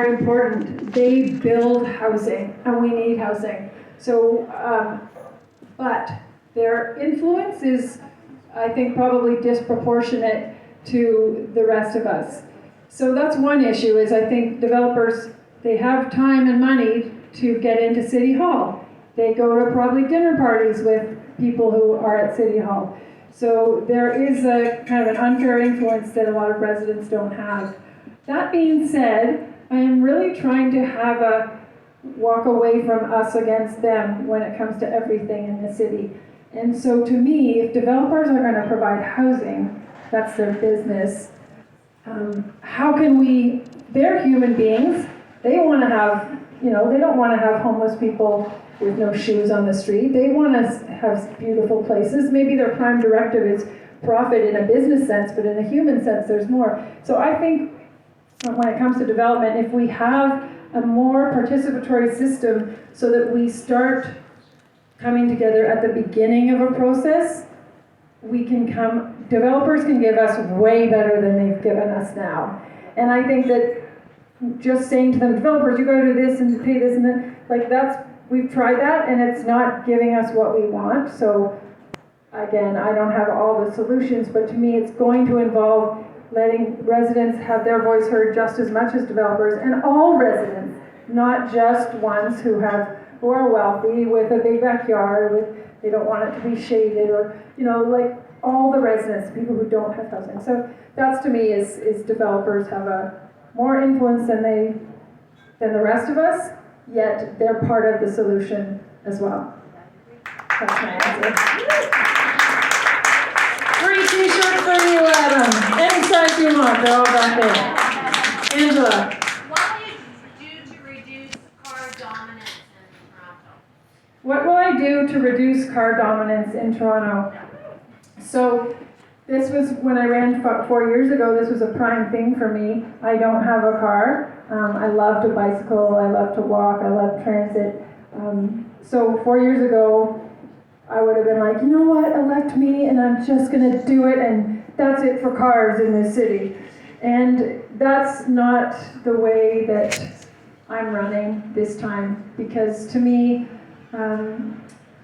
are important. They build housing, and we need housing. So, but their influence is, I think, probably disproportionate to the rest of us. So that's one issue, is I think developers, they have time and money to get into City Hall. They go to probably dinner parties with people who are at City Hall. So there is a kind of an unfair influence that a lot of residents don't have. That being said, I am really trying to have a walk away from us against them when it comes to everything in the city. And so to me, if developers are going to provide housing, that's their business. How can we, they're human beings, they want to have, they don't want to have homeless people with no shoes on the street. They want to have beautiful places. Maybe their prime directive is profit in a business sense, but in a human sense, there's more. So I think when it comes to development, if we have a more participatory system so that we start coming together at the beginning of a process, developers can give us way better than they've given us now. And I think that just saying to them, developers, you gotta do this and pay this and that, we've tried that and it's not giving us what we want. So again, I don't have all the solutions, but to me it's going to involve letting residents have their voice heard just as much as developers, and all residents, not just ones who are wealthy with a big backyard, they don't want it to be shaded, or all the residents, people who don't have housing. So that's, to me, is developers have a more influence than the rest of us, yet they're part of the solution as well. That's my answer. Free t-shirt for you, Adam. Any size you want, they're all back there. Angela. What will you do to reduce car dominance in Toronto? What will I do to reduce car dominance in Toronto? So this was, when I ran 4 years ago, this was a prime thing for me. I don't have a car. I love to bicycle, I love to walk, I love transit. So 4 years ago, I would have been like, you know what, elect me and I'm just gonna do it, and that's it for cars in this city. And that's not the way that I'm running this time, because to me,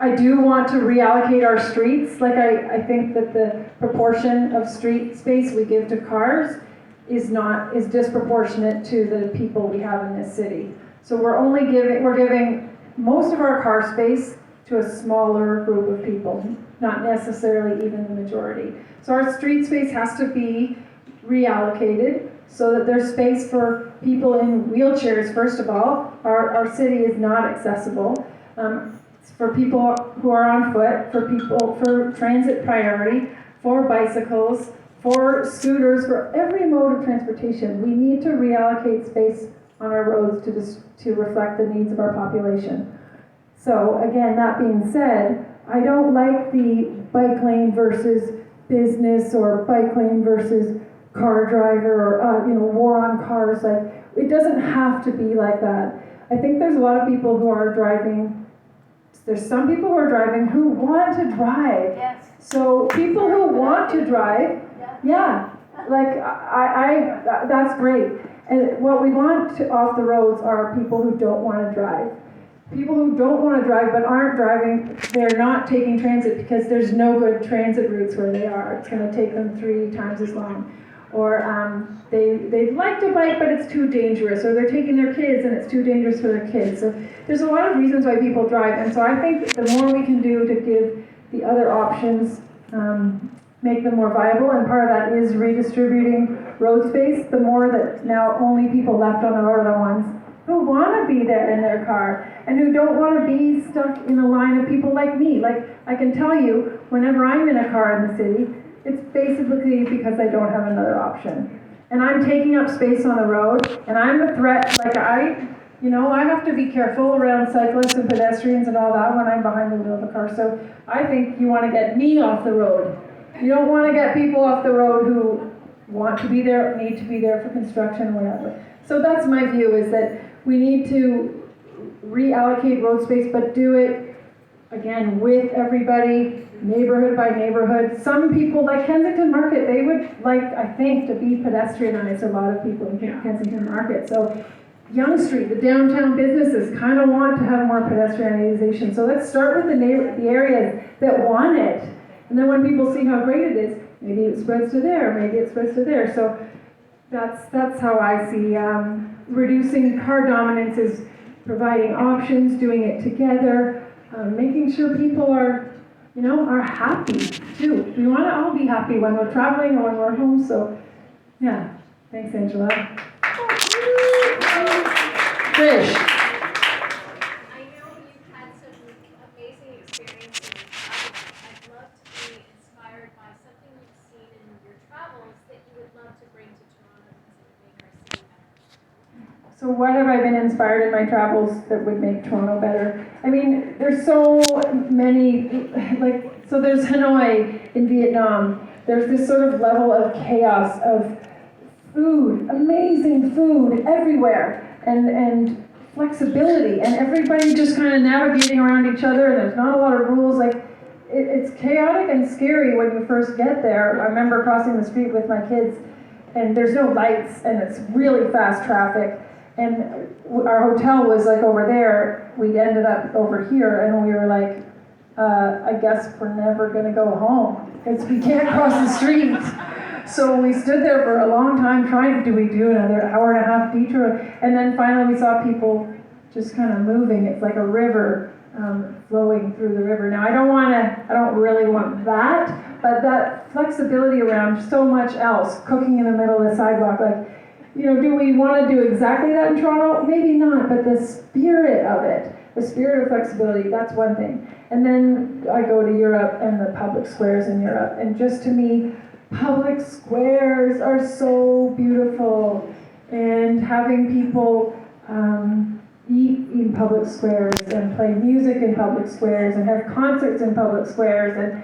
I do want to reallocate our streets. I think that the proportion of street space we give to cars is disproportionate to the people we have in this city. So we're giving most of our car space to a smaller group of people, not necessarily even the majority. So our street space has to be reallocated so that there's space for people in wheelchairs. First of all, our city is not accessible. For people who are on foot, for transit priority, for bicycles, for scooters, for every mode of transportation, we need to reallocate space on our roads to reflect the needs of our population. So again, that being said, I don't like the bike lane versus business, or bike lane versus car driver, or war on cars. It doesn't have to be like that. I think there's a lot of people who are driving. There's some people who are driving who want to drive. Yes. So people who want to drive, yeah, that's great. And what we want off the roads are people who don't want to drive. People who don't want to drive but aren't driving, they're not taking transit because there's no good transit routes where they are. It's going to take them 3 times as long. Or they'd like to bike, but it's too dangerous. Or they're taking their kids and it's too dangerous for their kids. So there's a lot of reasons why people drive. And so I think the more we can do to give the other options, make them more viable, and part of that is redistributing road space, the more that now only people left on the road are the ones who want to be there in their car and who don't want to be stuck in a line of people like me. I can tell you, whenever I'm in a car in the city, it's basically because I don't have another option. And I'm taking up space on the road, and I'm a threat. I have to be careful around cyclists and pedestrians and all that when I'm behind the wheel of a car. So I think you want to get me off the road. You don't want to get people off the road who want to be there, need to be there for construction or whatever. So that's my view, is that we need to reallocate road space, but do it, again, with everybody, neighborhood by neighborhood. Some people, like Kensington Market, they would like, I think, to be pedestrianized, a lot of people in Kensington Market. So Yonge Street, the downtown businesses kind of want to have more pedestrianization. So let's start with the areas that want it. And then when people see how great it is, maybe it spreads to there, maybe it spreads to there. So that's how I see reducing car dominance is providing options, doing it together, making sure people are, are happy too. We want to all be happy when we're traveling or when we're home. So yeah, thanks, Angela. Trish. I know you've had some amazing experiences in travel. I'd love to be inspired by something you've seen in your travels that you would love to bring to Toronto because it would make our city better. So what have I been inspired in my travels that would make Toronto better? I mean, there's so many, so there's Hanoi in Vietnam. There's this sort of level of chaos of food, amazing food everywhere, and flexibility, and everybody just kind of navigating around each other, and there's not a lot of rules. It's chaotic and scary when you first get there. I remember crossing the street with my kids, and there's no lights, and it's really fast traffic, and our hotel was over there. We ended up over here, and we were like, I guess we're never gonna go home, because we can't cross the street. So we stood there for a long time trying, do we do another hour and a half detour? And then finally we saw people just kind of moving. It's like a river flowing through the river. Now I don't really want that, but that flexibility around so much else, cooking in the middle of the sidewalk, do we want to do exactly that in Toronto? Maybe not, but the spirit of it, the spirit of flexibility, that's one thing. And then I go to Europe and the public squares in Europe, and just to me, public squares are so beautiful, and having people eat in public squares and play music in public squares and have concerts in public squares, and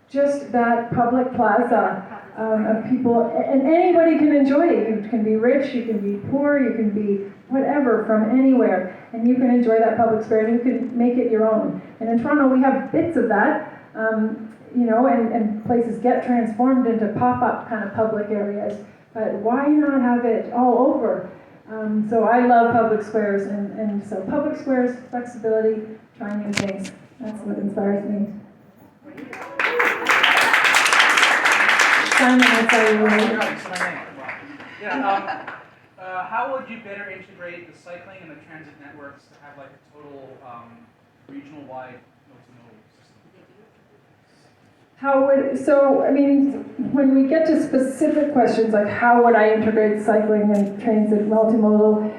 just that public plaza of people, and anybody can enjoy it. You can be rich, you can be poor, you can be whatever from anywhere, and you can enjoy that public square, and you can make it your own. And in Toronto we have bits of that. And places get transformed into pop-up kind of public areas, but why not have it all over? So I love public squares, and so public squares, flexibility, trying new things. That's what inspires me. Simon, I saw you how would you better integrate the cycling and the transit networks to have a total regional-wide multimodal system? When we get to specific questions like how would I integrate cycling and transit multimodal,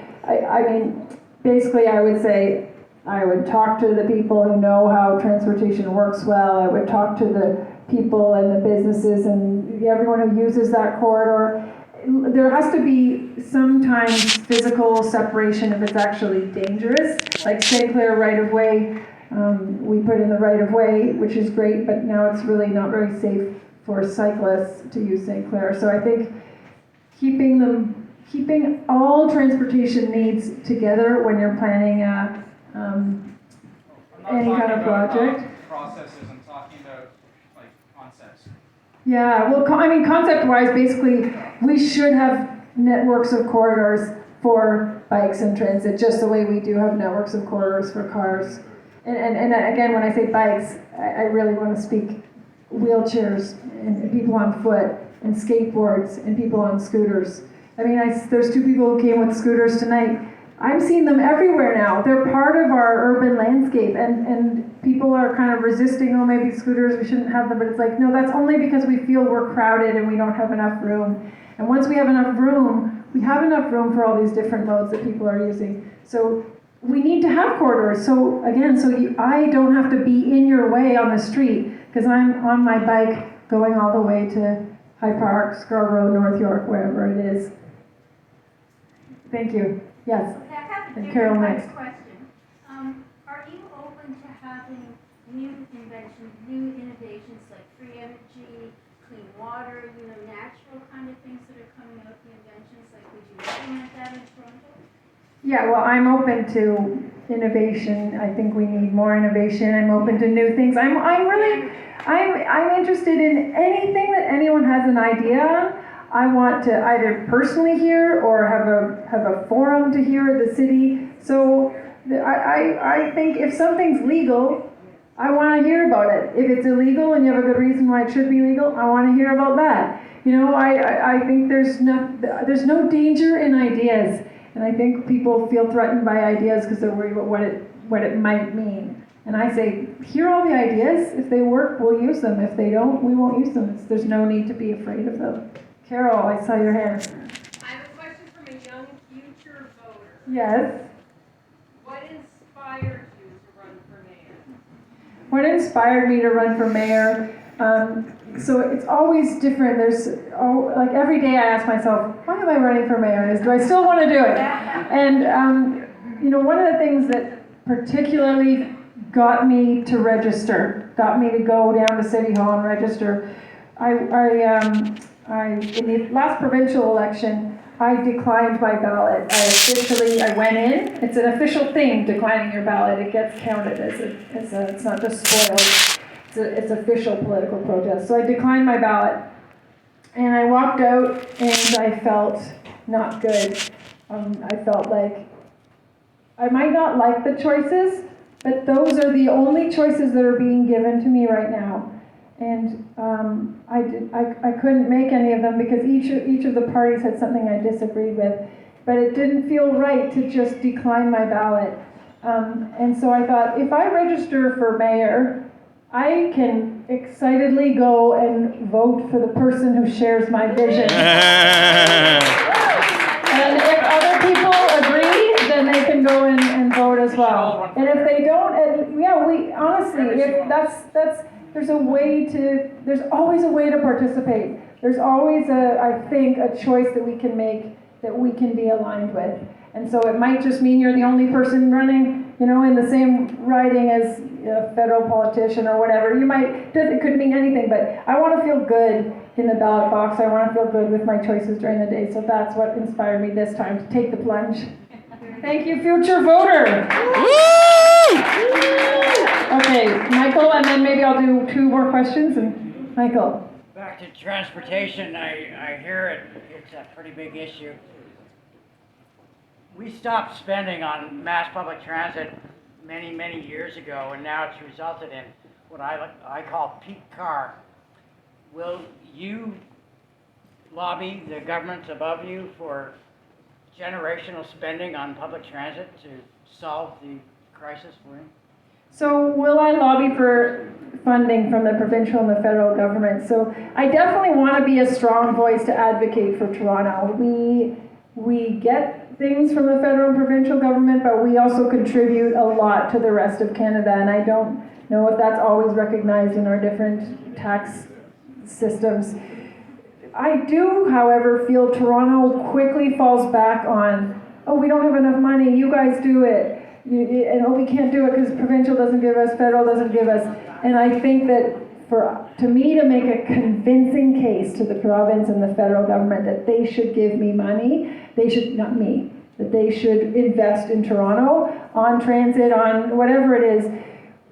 basically I would say I would talk to the people who know how transportation works well. I would talk to the people and the businesses and everyone who uses that corridor. There has to be sometimes physical separation if it's actually dangerous, like St. Clair right-of-way. We put in the right-of-way, which is great, but now it's really not very safe for cyclists to use St. Clair. So I think keeping all transportation needs together when you're planning any kind of project. Processes, I'm talking about concepts. Yeah, well, concept-wise, basically, we should have networks of corridors for bikes and transit, just the way we do have networks of corridors for cars. And again, when I say bikes, I really want to speak wheelchairs and people on foot and skateboards and people on scooters. There's two people who came with scooters tonight. I'm seeing them everywhere now. They're part of our urban landscape, and people are kind of resisting, maybe scooters, we shouldn't have them, but it's no, that's only because we feel we're crowded and we don't have enough room. And once we have enough room, we have enough room for all these different modes that people are using. So we need to have corridors. So again, I don't have to be in your way on the street because I'm on my bike going all the way to High Park, Scarborough, North York, wherever it is. Thank you. Yes. I have a And Carol different next. question. Are you open to having new inventions, new innovations like free energy, clean water, natural kind of things that are coming out, the inventions? Would you implement that in Toronto? Yeah, well, I'm open to innovation. I think we need more innovation. I'm open to new things. I'm interested in anything that anyone has an idea on. I want to either personally hear or have a forum to hear at the city. So I think if something's legal, I want to hear about it. If it's illegal and you have a good reason why it should be legal, I want to hear about that. You know, I think there's no danger in ideas, and I think people feel threatened by ideas because they're worried about what it might mean. And I say, hear all the ideas. If they work, we'll use them. If they don't, we won't use them. There's no need to be afraid of them. Carol, I saw your hand. I have a question from a young future voter. Yes. What inspired you to run for mayor? What inspired me to run for mayor? So it's always different. Like every day I ask myself, why am I running for mayor? Do I still want to do it? And you know, one of the things that particularly got me to register, got me to go down to City Hall and register. In the last provincial election, I declined my ballot. I went in. It's an official thing, declining your ballot. It gets counted it's not just spoiled. It's official political protest. So I declined my ballot, and I walked out, and I felt not good. I felt like I might not like the choices, but those are the only choices that are being given to me right now. And I couldn't make any of them because each of the parties had something I disagreed with. But it didn't feel right to just decline my ballot. And so I thought, if I register for mayor, I can excitedly go and vote for the person who shares my vision. And if other people agree, then they can go and vote as well. And if they don't, we honestly, if that's there's always a way to participate. There's always I think, a choice that we can make that we can be aligned with. And so it might just mean you're the only person running, you know, in the same riding as a federal politician or whatever. It could mean anything, but I want to feel good in the ballot box. I want to feel good with my choices during the day. So that's what inspired me this time to take the plunge. Thank you, future voter. Okay, Michael, and then maybe I'll do 2 more questions. And Michael. Back to transportation, I hear it's a pretty big issue. We stopped spending on mass public transit many, many years ago, and now it's resulted in what I call peak car. Will you lobby the governments above you for generational spending on public transit to solve the crisis we're in? So will I lobby for funding from the provincial and the federal government? So I definitely want to be a strong voice to advocate for Toronto. We get things from the federal and provincial government, but we also contribute a lot to the rest of Canada, and I don't know if that's always recognized in our different tax systems. I do, however, feel Toronto quickly falls back on, oh, we don't have enough money, you guys do it. And oh, we can't do it because provincial doesn't give us, federal doesn't give us. And I think that to me to make a convincing case to the province and the federal government that they should give me money, that they should invest in Toronto, on transit, on whatever it is,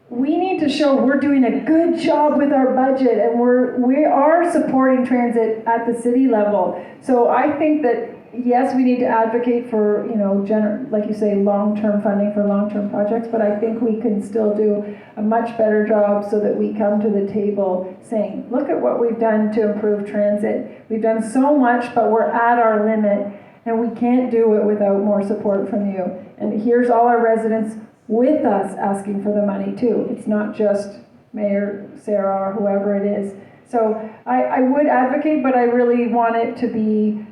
we need to show we're doing a good job with our budget, and we are supporting transit at the city level. So I think that yes, we need to advocate for, you know, like you say, long-term funding for long-term projects, but I think we can still do a much better job so that we come to the table saying, look at what we've done to improve transit. We've done so much, but we're at our limit, and we can't do it without more support from you. And here's all our residents with us asking for the money too. It's not just Mayor Sarah or whoever it is. So I would advocate, but I really want it to be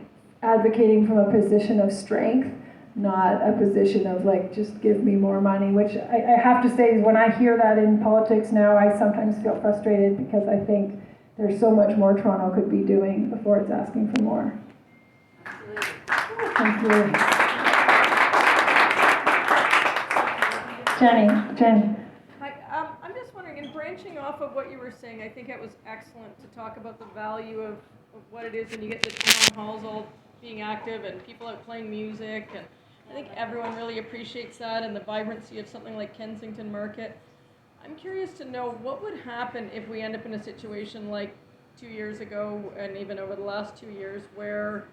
advocating from a position of strength, not a position of like, just give me more money, which I have to say, when I hear that in politics now, I sometimes feel frustrated because I think there's so much more Toronto could be doing before it's asking for more. Thank you. Jenny. Hi, I'm just wondering, in branching off of what you were saying, I think it was excellent to talk about the value of what it is when you get the town halls all being active and people out playing music, and I think everyone really appreciates that and the vibrancy of something like Kensington Market. I'm curious to know what would happen if we end up in a situation like 2 years ago, and even over the last 2 years, where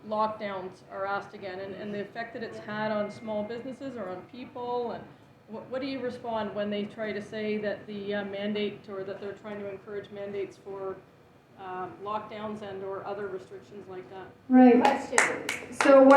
lockdowns are asked again, and the effect that it's had on small businesses or on people, and what do you respond when they try to say that the mandate, or that they're trying to encourage mandates for lockdowns and or other restrictions like that? Right. So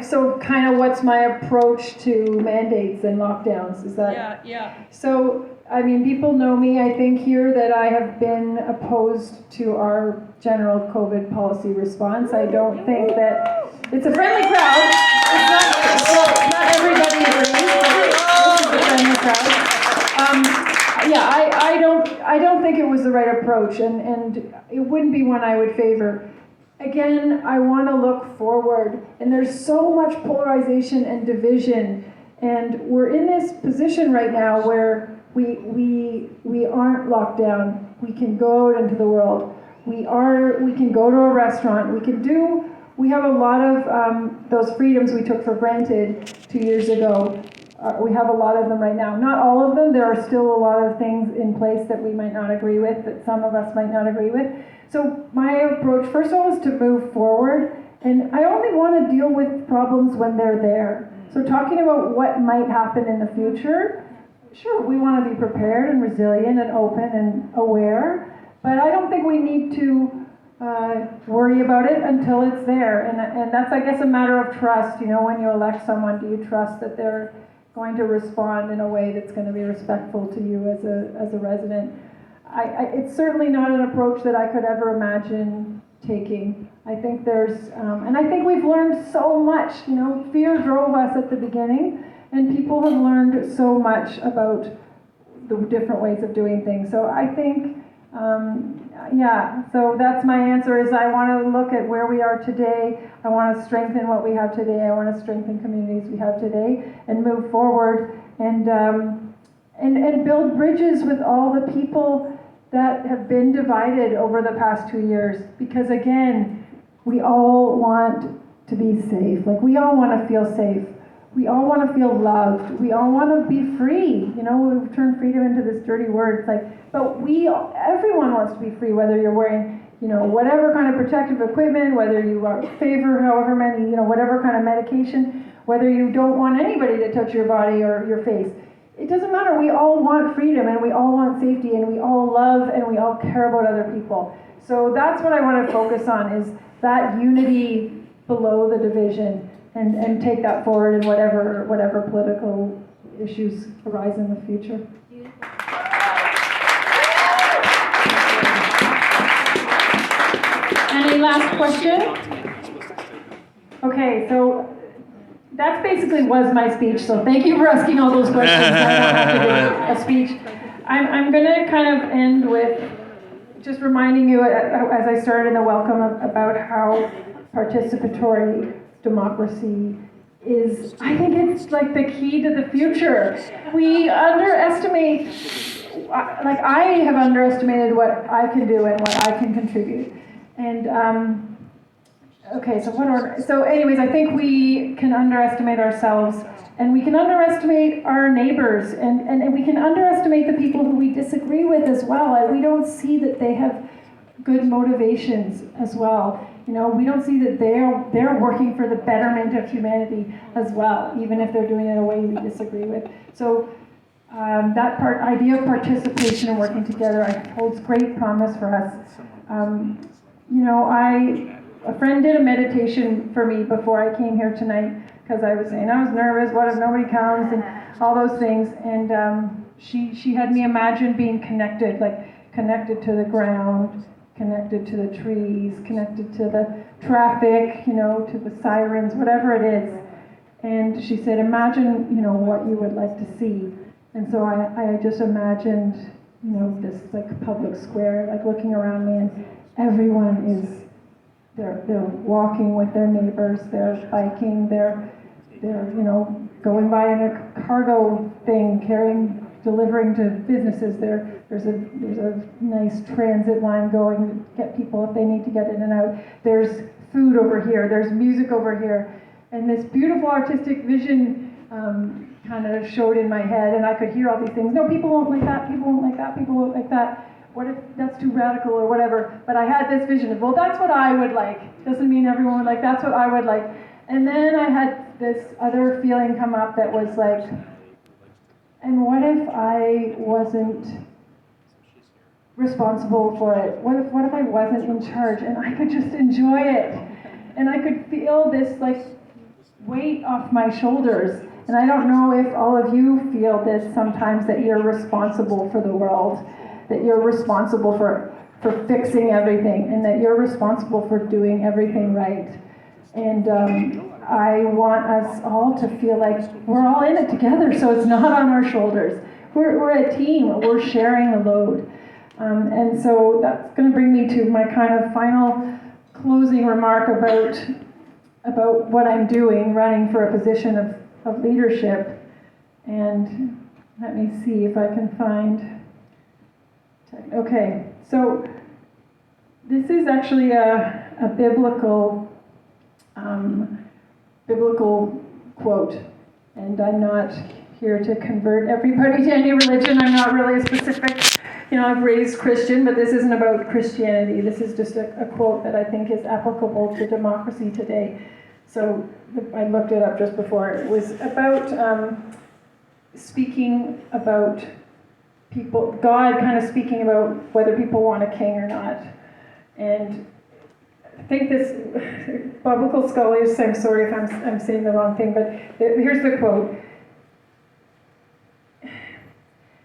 so kind of what's my approach to mandates and lockdowns? Is that? Yeah. So, I mean, people know me, I think, here, that I have been opposed to our general COVID policy response. I don't think that it's a friendly crowd. Not everybody agrees, but this is a friendly crowd. I don't think it was the right approach, and it wouldn't be one I would favor. Again, I want to look forward, and there's so much polarization and division, and we're in this position right now where we aren't locked down. We can go out into the world. We can go to a restaurant. We have a lot of those freedoms we took for granted 2 years ago. We have a lot of them right now. Not all of them. There are still a lot of things in place that we might not agree with, that some of us might not agree with. So my approach, first of all, is to move forward. And I only want to deal with problems when they're there. So talking about what might happen in the future, sure, we want to be prepared and resilient and open and aware. But I don't think we need to worry about it until it's there. And that's, I guess, a matter of trust. You know, when you elect someone, do you trust that they're going to respond in a way that's going to be respectful to you as a resident? It's certainly not an approach that I could ever imagine taking. I think and I think we've learned so much. You know, fear drove us at the beginning, and people have learned so much about the different ways of doing things. So I think, so that's my answer, is I want to look at where we are today. I want to strengthen what we have today. I want to strengthen communities we have today and move forward and build bridges with all the people that have been divided over the past 2 years. Because again, we all want to be safe. Like, we all want to feel safe. We all want to feel loved. We all want to be free. You know, we've turned freedom into this dirty word. It's like, but everyone wants to be free, whether you're wearing, you know, whatever kind of protective equipment, whether you favor however many, you know, whatever kind of medication, whether you don't want anybody to touch your body or your face. It doesn't matter. We all want freedom, and we all want safety, and we all love, and we all care about other people. So that's what I want to focus on, is that unity below the division, and take that forward in whatever political issues arise in the future. Any last question? Okay, so that basically was my speech, so thank you for asking all those questions. I don't have to do a speech. I'm going to kind of end with just reminding you, as I started in the welcome, about how participatory democracy is. I think it's like the key to the future. We underestimate, like I have underestimated what I can do and what I can contribute. And so anyways, I think we can underestimate ourselves, and we can underestimate our neighbors, and we can underestimate the people who we disagree with as well. And we don't see that they have good motivations as well. You know, we don't see that they're working for the betterment of humanity as well, even if they're doing it in a way we disagree with. So that idea of participation and working together holds great promise for us. You know, a friend did a meditation for me before I came here tonight, because I was saying I was nervous, what if nobody comes, and all those things. And she had me imagine being connected, like connected to the ground, connected to the trees, connected to the traffic, you know, to the sirens, whatever it is. And she said, imagine, you know, what you would like to see. And so I just imagined, you know, this like public square, like looking around me, and everyone is, they're walking with their neighbors, they're biking, they're you know, going by in a cargo thing, delivering to businesses. There's a nice transit line going to get people if they need to get in and out. There's food over here, there's music over here, and this beautiful artistic vision kind of showed in my head, and I could hear all these things. No, people won't like that, people won't like that, people won't like that. what if that's too radical or whatever, but I had this vision of, well, that's what I would like. Doesn't mean everyone would like, that's what I would like. And then I had this other feeling come up that was like, and what if I wasn't responsible for it? What if I wasn't in charge and I could just enjoy it? And I could feel this like weight off my shoulders. And I don't know if all of you feel this sometimes, that you're responsible for the world, that you're responsible for fixing everything, and that you're responsible for doing everything right. And I want us all to feel like we're all in it together, so it's not on our shoulders. We're a team, we're sharing the load. And so that's going to bring me to my kind of final closing remark about what I'm doing, running for a position of leadership. And let me see if I can find, okay, so this is actually a biblical quote, and I'm not here to convert everybody to any religion. I'm not really a specific, I've raised Christian, but this isn't about Christianity. This is just a quote that I think is applicable to democracy today. So I looked it up just before. It was about speaking about people, God kind of speaking about whether people want a king or not. And I think this, biblical scholars, I'm sorry if I'm saying the wrong thing, but here's the quote.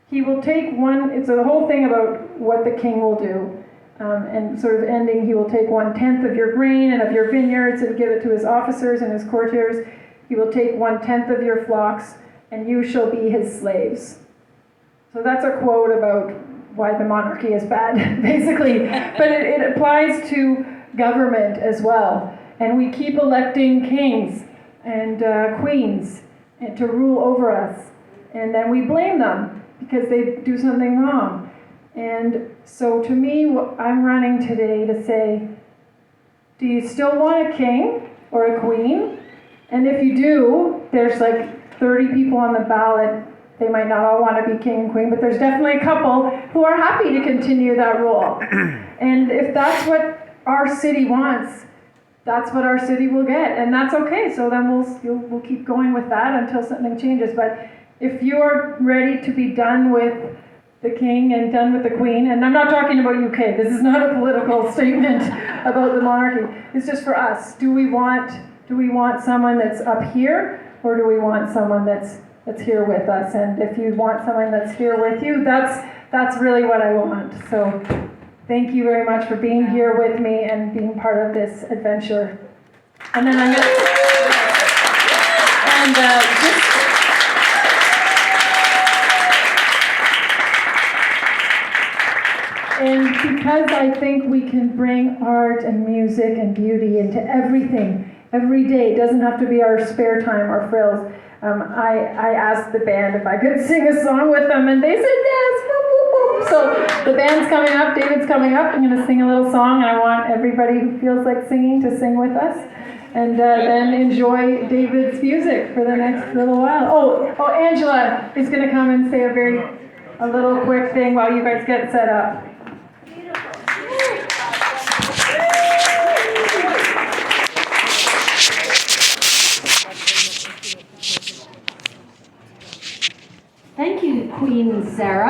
He will take one, it's a whole thing about what the king will do. And sort of ending, he will take 1/10 of your grain and of your vineyards and give it to his officers and his courtiers. He will take 1/10 of your flocks, and you shall be his slaves. So that's a quote about why the monarchy is bad, basically. But it applies to government as well. And we keep electing kings and queens to rule over us. And then we blame them because they do something wrong. And so to me, I'm running today to say, do you still want a king or a queen? And if you do, there's like 30 people on the ballot. They might not all want to be king and queen, but there's definitely a couple who are happy to continue that role. And if that's what our city wants, that's what our city will get, and that's okay. So then we'll keep going with that until something changes. But if you're ready to be done with the king and done with the queen, and I'm not talking about UK, this is not a political statement about the monarchy, it's just for us. Do we want someone that's up here, or do we want someone that's here with us? And if you want someone that's here with you, that's really what I want. So thank you very much for being here with me and being part of this adventure. And then I'm going to and because I think we can bring art and music and beauty into everything, every day. It doesn't have to be our spare time or frills. I asked the band if I could sing a song with them, and they said yes. So the band's coming up, David's coming up. I'm going to sing a little song, and I want everybody who feels like singing to sing with us. And then enjoy David's music for the next little while. Oh, Angela is going to come and say a little quick thing while you guys get set up. Thank you, Queen Sarah.